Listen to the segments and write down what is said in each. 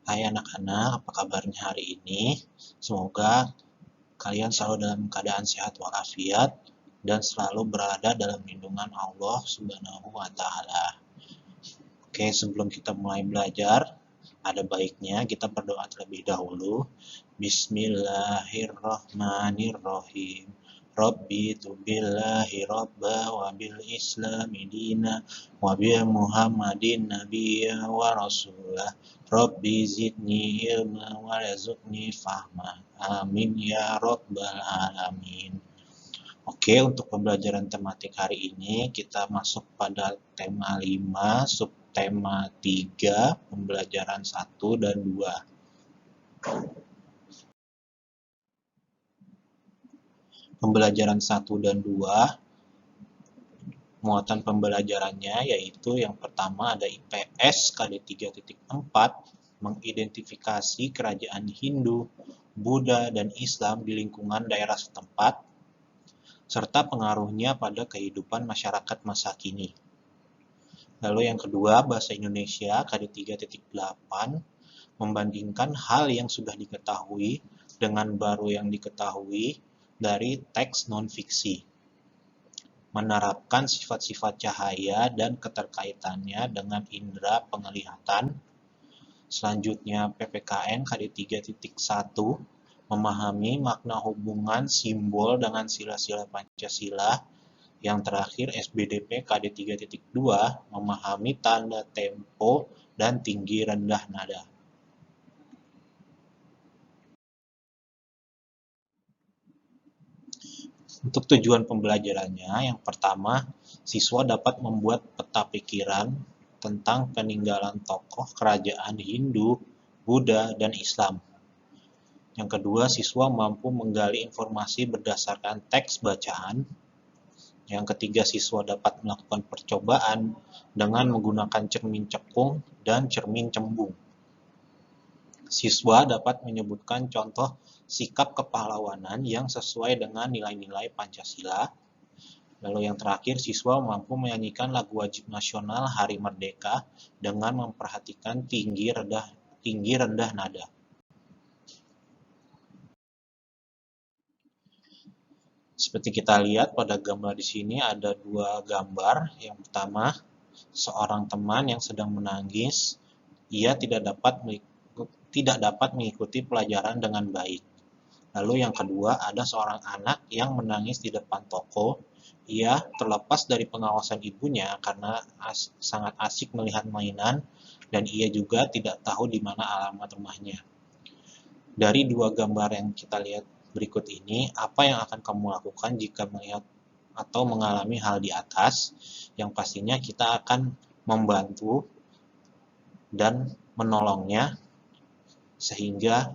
Hai anak-anak, apa kabarnya hari ini? Semoga kalian selalu dalam keadaan sehat walafiat dan selalu berada dalam lindungan Allah Subhanahu wa Ta'ala. Oke, sebelum kita mulai belajar, ada baiknya kita berdoa terlebih dahulu. Bismillahirrahmanirrahim. Rabbi tubillahi rabba wa bil islami dina wa bi muhammadin nabiyya wa rasulah. Rabbi zidni ilma wa razukni fahma. Amin ya rabbal alamin. Oke, untuk pembelajaran tematik hari ini kita masuk pada tema 5, subtema 3, pembelajaran 1 dan 2. Pembelajaran 1 dan 2, muatan pembelajarannya yaitu yang pertama ada IPS KD 3.4, mengidentifikasi kerajaan Hindu, Buddha, dan Islam di lingkungan daerah setempat, serta pengaruhnya pada kehidupan masyarakat masa kini. Lalu yang kedua, bahasa Indonesia KD 3.8, membandingkan hal yang sudah diketahui dengan baru yang diketahui dari teks non-fiksi. Menerapkan sifat-sifat cahaya dan keterkaitannya dengan indera penglihatan. Selanjutnya PPKN KD 3.1, memahami makna hubungan simbol dengan sila-sila Pancasila. Yang terakhir SBDP KD 3.2, memahami tanda tempo dan tinggi rendah nada. Untuk tujuan pembelajarannya, yang pertama, siswa dapat membuat peta pikiran tentang peninggalan tokoh kerajaan Hindu, Buddha, dan Islam. Yang kedua, siswa mampu menggali informasi berdasarkan teks bacaan. Yang ketiga, siswa dapat melakukan percobaan dengan menggunakan cermin cekung dan cermin cembung. Siswa dapat menyebutkan contoh sikap kepahlawanan yang sesuai dengan nilai-nilai Pancasila. Lalu yang terakhir, siswa mampu menyanyikan lagu wajib nasional Hari Merdeka dengan memperhatikan tinggi rendah nada. Seperti kita lihat pada gambar di sini ada dua gambar. Yang pertama, seorang teman yang sedang menangis. Ia tidak dapat mengikuti pelajaran dengan baik. Lalu yang kedua, ada seorang anak yang menangis di depan toko. Ia terlepas dari pengawasan ibunya karena sangat asik melihat mainan dan ia juga tidak tahu di mana alamat rumahnya. Dari dua gambar yang kita lihat berikut ini, apa yang akan kamu lakukan jika melihat atau mengalami hal di atas? Yang pastinya kita akan membantu dan menolongnya sehingga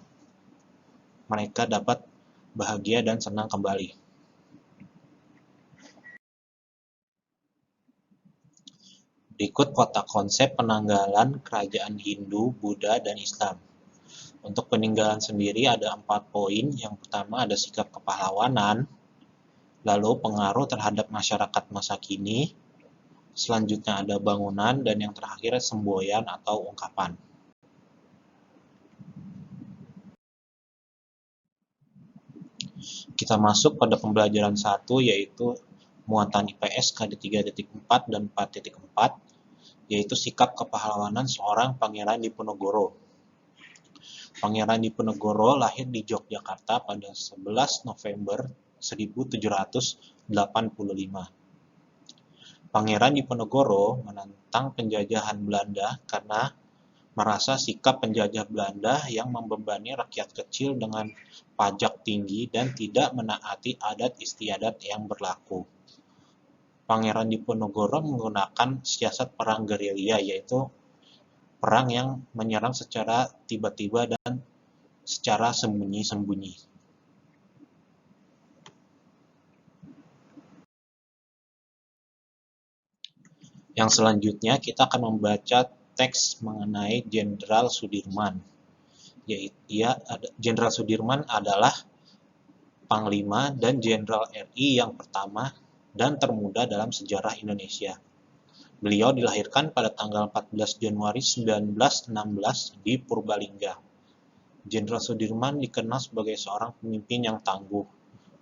mereka dapat bahagia dan senang kembali. Berikut kotak konsep penanggalan kerajaan Hindu, Buddha, dan Islam. Untuk peninggalan sendiri ada 4 poin. Yang pertama ada sikap kepahlawanan, lalu pengaruh terhadap masyarakat masa kini, selanjutnya ada bangunan, dan yang terakhir semboyan atau ungkapan. Kita masuk pada pembelajaran 1 yaitu muatan IPS KD 3.4 dan 4.4, yaitu sikap kepahlawanan seorang Pangeran Diponegoro. Pangeran Diponegoro lahir di Yogyakarta pada 11 November 1785. Pangeran Diponegoro menentang penjajahan Belanda karena merasa sikap penjajah Belanda yang membebani rakyat kecil dengan pajak tinggi dan tidak menaati adat istiadat yang berlaku. Pangeran Diponegoro menggunakan siasat perang gerilya, yaitu perang yang menyerang secara tiba-tiba dan secara sembunyi-sembunyi. Yang selanjutnya kita akan membaca teks mengenai Jenderal Sudirman. Jenderal Sudirman adalah Panglima dan Jenderal RI yang pertama dan termuda dalam sejarah Indonesia. Beliau dilahirkan pada tanggal 14 Januari 1916 di Purbalingga. Jenderal Sudirman dikenal sebagai seorang pemimpin yang tangguh.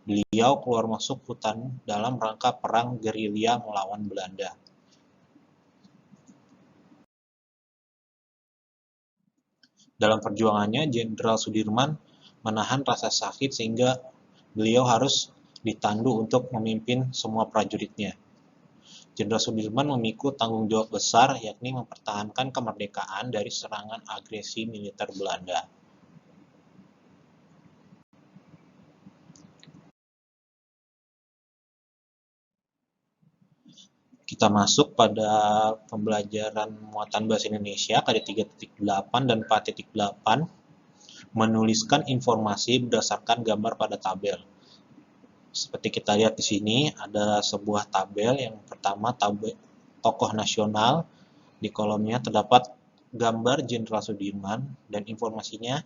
Beliau keluar masuk hutan dalam rangka perang gerilya melawan Belanda. Dalam perjuangannya, Jenderal Sudirman menahan rasa sakit sehingga beliau harus ditandu untuk memimpin semua prajuritnya. Jenderal Sudirman memikul tanggung jawab besar, yakni mempertahankan kemerdekaan dari serangan agresi militer Belanda. Kita masuk pada pembelajaran muatan bahasa Indonesia KD 3.8 dan 4.8, menuliskan informasi berdasarkan gambar pada tabel. Seperti kita lihat di sini, ada sebuah tabel. Yang pertama, tabel tokoh nasional. Di kolomnya terdapat gambar Jenderal Sudirman, dan informasinya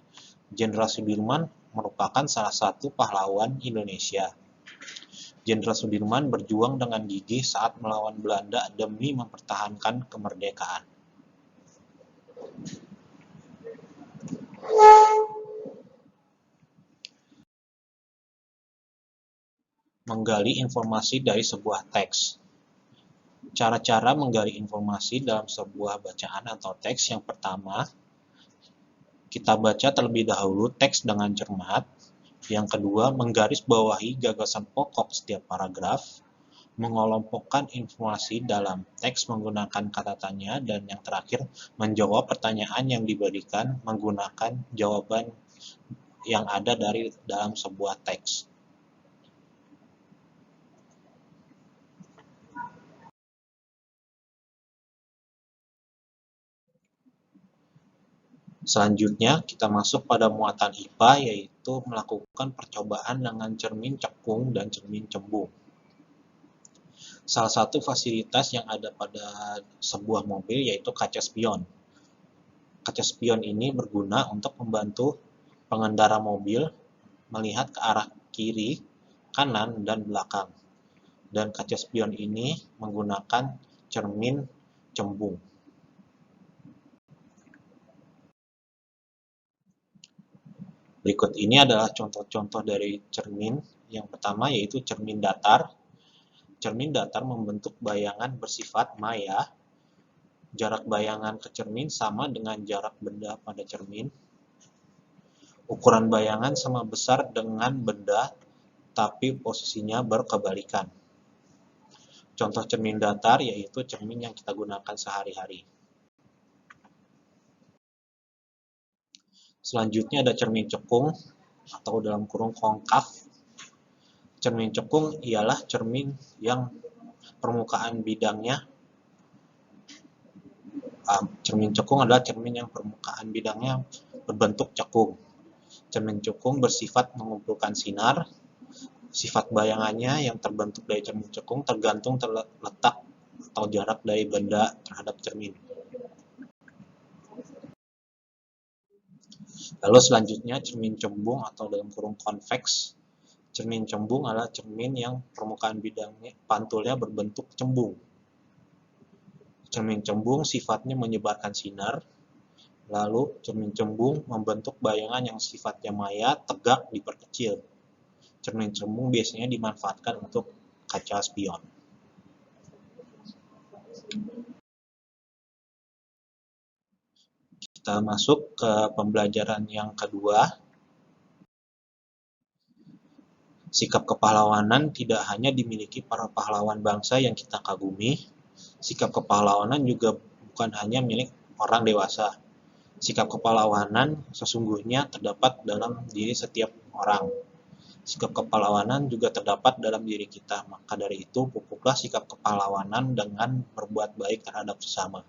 Jenderal Sudirman merupakan salah satu pahlawan Indonesia. Jenderal Sudirman berjuang dengan gigih saat melawan Belanda demi mempertahankan kemerdekaan. Menggali informasi dari sebuah teks. Cara-cara menggali informasi dalam sebuah bacaan atau teks: yang pertama, kita baca terlebih dahulu teks dengan cermat. Yang kedua, menggarisbawahi gagasan pokok setiap paragraf, mengelompokkan informasi dalam teks menggunakan kata tanya, dan yang terakhir, menjawab pertanyaan yang diberikan menggunakan jawaban yang ada dari dalam sebuah teks. Selanjutnya, kita masuk pada muatan IPA, yaitu melakukan percobaan dengan cermin cekung dan cermin cembung. Salah satu fasilitas yang ada pada sebuah mobil yaitu kaca spion. Kaca spion ini berguna untuk membantu pengendara mobil melihat ke arah kiri, kanan, dan belakang. Dan kaca spion ini menggunakan cermin cembung. Berikut ini adalah contoh-contoh dari cermin. Yang pertama yaitu cermin datar. Cermin datar membentuk bayangan bersifat maya. Jarak bayangan ke cermin sama dengan jarak benda pada cermin. Ukuran bayangan sama besar dengan benda, tapi posisinya berkebalikan. Contoh cermin datar yaitu cermin yang kita gunakan sehari-hari. Selanjutnya ada cermin cekung atau dalam kurung konkav. Cermin cekung ialah cermin yang permukaan bidangnya cermin cekung adalah cermin yang permukaan bidangnya berbentuk cekung. Cermin cekung bersifat mengumpulkan sinar. Sifat bayangannya yang terbentuk dari cermin cekung tergantung terletak atau jarak dari benda terhadap cermin. Lalu selanjutnya cermin cembung atau dalam kurung konveks. Cermin cembung adalah cermin yang permukaan bidangnya pantulnya berbentuk cembung. Cermin cembung sifatnya menyebarkan sinar. Lalu cermin cembung membentuk bayangan yang sifatnya maya, tegak, diperkecil. Cermin cembung biasanya dimanfaatkan untuk kaca spion. Kita masuk ke pembelajaran yang kedua. Sikap kepahlawanan tidak hanya dimiliki para pahlawan bangsa yang kita kagumi. Sikap kepahlawanan juga bukan hanya milik orang dewasa. Sikap kepahlawanan sesungguhnya terdapat dalam diri setiap orang. Sikap kepahlawanan juga terdapat dalam diri kita. Maka dari itu, pupuklah sikap kepahlawanan dengan berbuat baik terhadap sesama.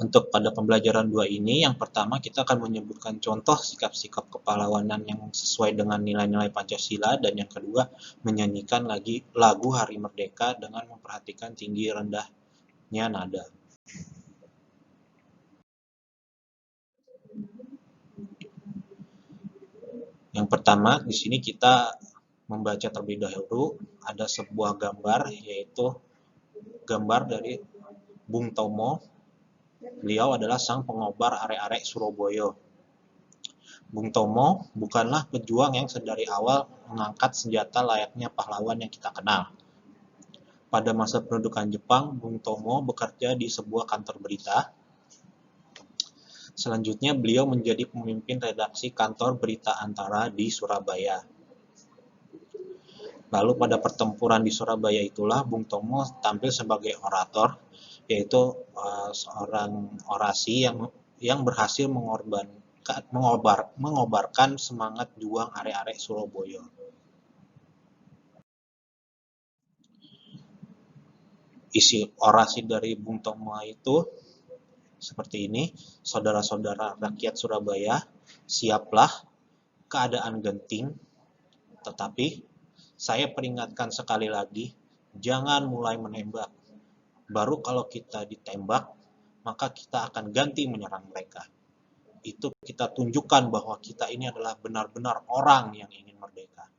Untuk pada pembelajaran 2 ini, yang pertama kita akan menyebutkan contoh sikap-sikap kepahlawanan yang sesuai dengan nilai-nilai Pancasila, dan yang kedua menyanyikan lagu Hari Merdeka dengan memperhatikan tinggi rendahnya nada. pertama, di sini kita membaca terlebih dahulu ada sebuah gambar, yaitu gambar dari Bung Tomo. Beliau adalah sang pengobar arek-arek Surabaya. Bung Tomo bukanlah pejuang yang sedari awal mengangkat senjata layaknya pahlawan yang kita kenal. Pada masa pendudukan Jepang, Bung Tomo bekerja di sebuah kantor berita. Selanjutnya, beliau menjadi pemimpin redaksi kantor Berita Antara di Surabaya. Lalu pada pertempuran di Surabaya itulah Bung Tomo tampil sebagai orator, yaitu seorang orasi yang berhasil mengobarkan semangat juang arek-arek Surabaya. Isi orasi dari Bung Tomo itu seperti ini: saudara-saudara rakyat Surabaya, siaplah, keadaan genting, tetapi saya peringatkan sekali lagi, jangan mulai menembak. Baru kalau kita ditembak, maka kita akan ganti menyerang mereka. Itu kita tunjukkan bahwa kita ini adalah benar-benar orang yang ingin merdeka.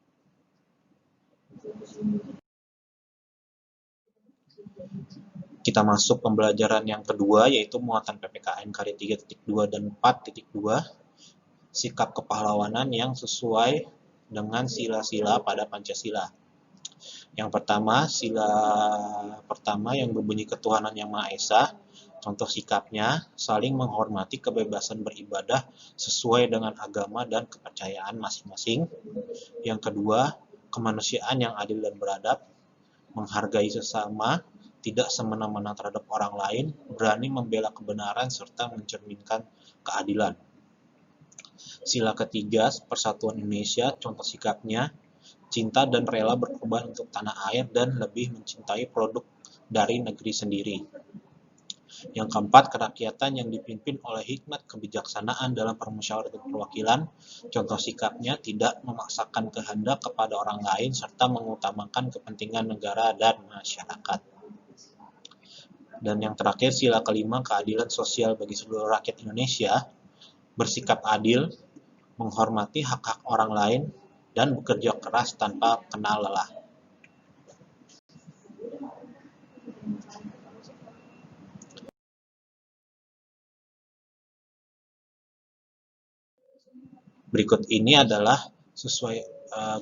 Kita masuk pembelajaran yang kedua, yaitu muatan PPKN Karya 3.2 dan 4.2, sikap kepahlawanan yang sesuai dengan sila-sila pada Pancasila. Yang pertama, sila pertama yang berbunyi ketuhanan yang Maha Esa. Contoh sikapnya, saling menghormati kebebasan beribadah sesuai dengan agama dan kepercayaan masing-masing. Yang kedua, kemanusiaan yang adil dan beradab, menghargai sesama, tidak semena-mena terhadap orang lain, berani membela kebenaran, serta mencerminkan keadilan. Sila ketiga, persatuan Indonesia, contoh sikapnya, cinta dan rela berkorban untuk tanah air dan lebih mencintai produk dari negeri sendiri. Yang keempat, kerakyatan yang dipimpin oleh hikmat kebijaksanaan dalam permusyawaratan perwakilan, contoh sikapnya tidak memaksakan kehendak kepada orang lain serta mengutamakan kepentingan negara dan masyarakat. Dan yang terakhir, sila kelima, keadilan sosial bagi seluruh rakyat Indonesia, bersikap adil, menghormati hak-hak orang lain, dan bekerja keras tanpa kenal lelah. Berikut ini adalah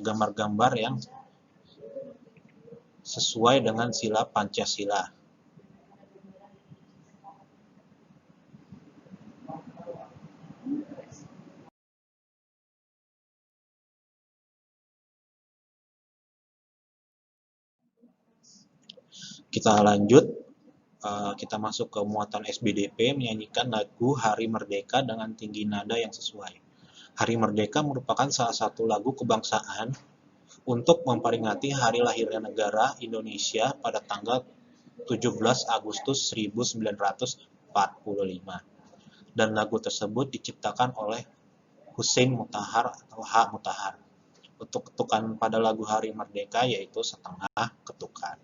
gambar-gambar yang sesuai dengan sila Pancasila. Kita lanjut, kita masuk ke muatan SBDP, menyanyikan lagu Hari Merdeka dengan tinggi nada yang sesuai. Hari Merdeka merupakan salah satu lagu kebangsaan untuk memperingati hari lahirnya negara Indonesia pada tanggal 17 Agustus 1945. Dan lagu tersebut diciptakan oleh Hussein Mutahar atau H. Mutahar. Untuk ketukan pada lagu Hari Merdeka yaitu setengah ketukan.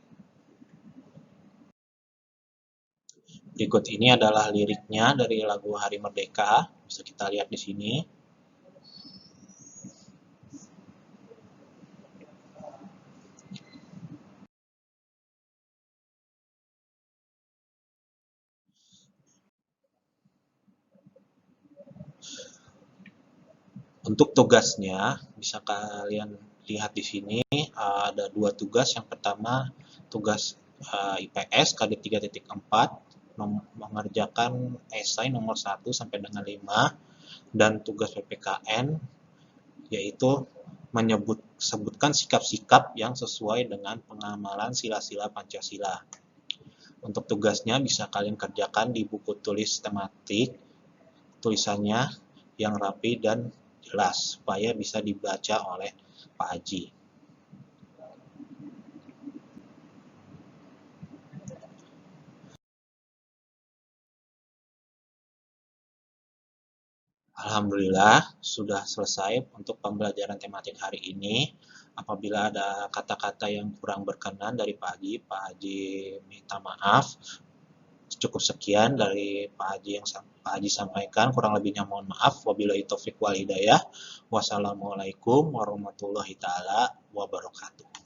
Berikut ini adalah liriknya dari lagu Hari Merdeka, bisa kita lihat di sini. Untuk tugasnya, bisa kalian lihat di sini, ada dua tugas. Yang pertama, tugas IPS KD 3.4, mengerjakan esai nomor 1 sampai dengan 5, dan tugas PPKN, yaitu sebutkan sikap-sikap yang sesuai dengan pengamalan sila-sila Pancasila. Untuk tugasnya bisa kalian kerjakan di buku tulis tematik, tulisannya yang rapi dan jelas, supaya bisa dibaca oleh Pak Haji. Alhamdulillah, sudah selesai untuk pembelajaran tematik hari ini. Apabila ada kata-kata yang kurang berkenan dari Pak Haji minta maaf. Cukup sekian dari Pak Haji sampaikan, kurang lebihnya mohon maaf. Wabillahi taufik wal hidayah. Wassalamualaikum warahmatullahi taala wabarakatuh.